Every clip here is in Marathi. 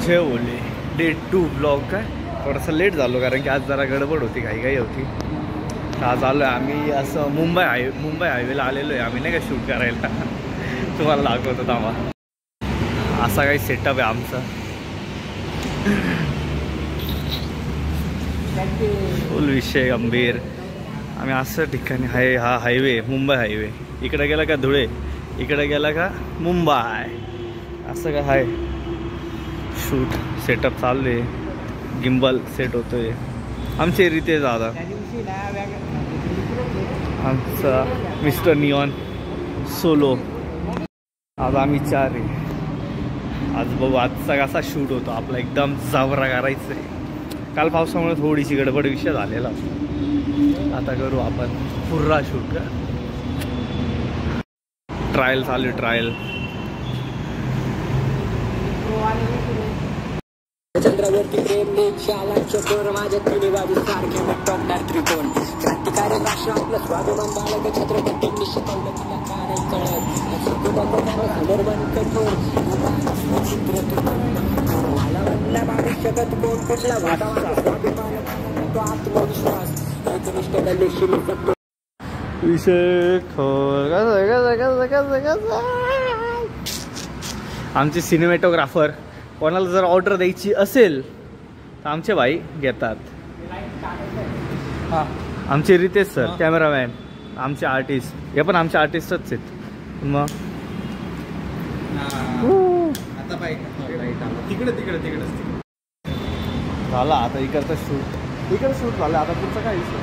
जय बोले डे 2 ब्लॉग काय थोडासा लेट झालो कारण की आज जरा गडबड होती घाई होती. आज आलो आहे आम्ही असं मुंबई हायवेला आलेलो आहे आम्ही नाही का शूट करायला. तुम्हाला दाखवतो थांबा. असा काही सेटअप आहे आमचा. फुल विषय गंभीर. आम्ही असं ठिकाणी आहे. हा हायवे मुंबई हायवे. इकडे गेला का धुळे, इकडे गेला का मुंबई, असं काय आहे. शूट सेटअप चालू आहे. गिम्बल सेट होतोय. आमचे रितेश दादा, आमचा मिस्टर नियॉन सोलो. आज आम्ही 4 आहे. आज बघू आजचा कसा शूट होतो आपला. एकदम जावरा करायचं आहे. काल पावसामुळे थोडीशी गडबड विषय झालेला. आता करू आपण पुर्रा शूट का. ट्रायल चालू आहे ट्रायल. चंद्रावरती प्रेम शालांच्या कोर माझ्या तिन्ही बाजू सारखे टॉपदार त्रिकोण. क्रांतिकारी राष्ट्र आपलं स्वाभिमान बाळग छत्रपतींनी शिकवलं तिला काय कळत. कठोर मला म्हणला बाबी शकत कोण कुठला वाटावा स्वाभिमान तो आत्मविश्वास एकनिष्ठता देशील फक्त विषय खोल. आमचे सिनेमॅटोग्राफर कोणाला जर ऑर्डर द्यायची असेल तर आमचे भाई घेतात. आमचे रितेश सर कॅमेरामॅन, आमचे आर्टिस्ट. हे पण आमचे आर्टिस्टच आहेत. मग तिकडे झाला आता इकडचा शूट. इकडे शूट झालं. आता पुढचा काय विषय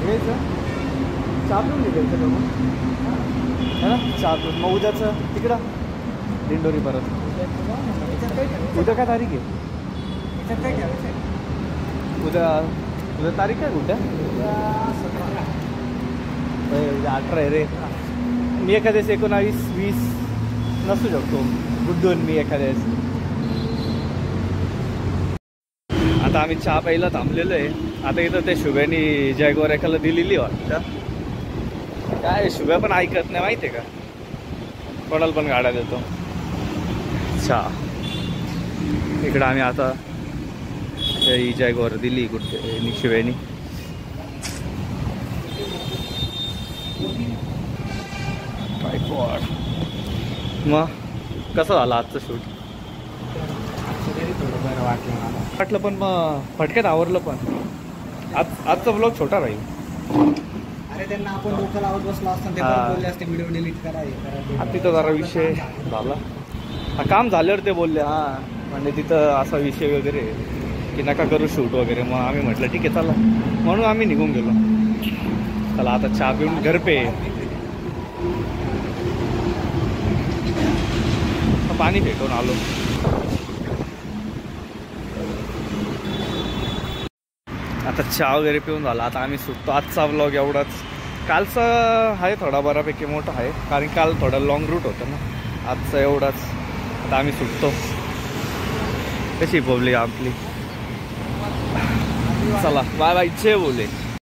घ्यायचं चालून निघायचं का मग है ना. चालून मग उद्याचं तिकडं दिंडोरी परत. उद्या काय तारीख आहे. उद्या तारीख आहे उद्या 18 आहे रे. मी एखाद्यास 19-20 नसू शकतो. गुड्डून मी एखाद्यास. आता आम्ही चहा प्यायला थांबलेलो आहे. आता इथं ते शुभ्यानी जॅगवर एखादा दिलेली वाटतं. काय शुभ्या पण ऐकत नाही माहिती आहे का. कोणाला पण गाड्या देतो. चहा इकडं आम्ही आता ही जॅगवर दिली कुठे शिव्यानी. मग कसं झालं आजचं शूट. थोडं वाटलं पण मग फटक्यात आवरलं पण. आजचा ब्लॉग छोटा राहील. अरे त्यांना आपण लोकल आउट बसला असताना बोलले असते व्हिडिओ डिलीट करा. तिथं जरा विषय झाला. काम झाल्यावर ते बोलले म्हणजे तिथं असा विषय वगैरे की नका करू शूट वगैरे. मग आम्ही म्हटलं ठीक आहे चला, म्हणून आम्ही निघून गेलो. चला आता चहा पिऊन घर पे. पाणी फेकून आलो. आता चहा वगैरे पिऊन झाला. आता आम्ही सुटतो. आजचा ब्लॉग एवढाच. कालचा आहे थोडा बऱ्यापैकी मोठा आहे कारण काल थोडा लॉंग रूट होतं ना. आजचा एवढाच. आता आम्ही सुटतो. कशी पब्लिक आपली. चला बाय बाय. जय बोले.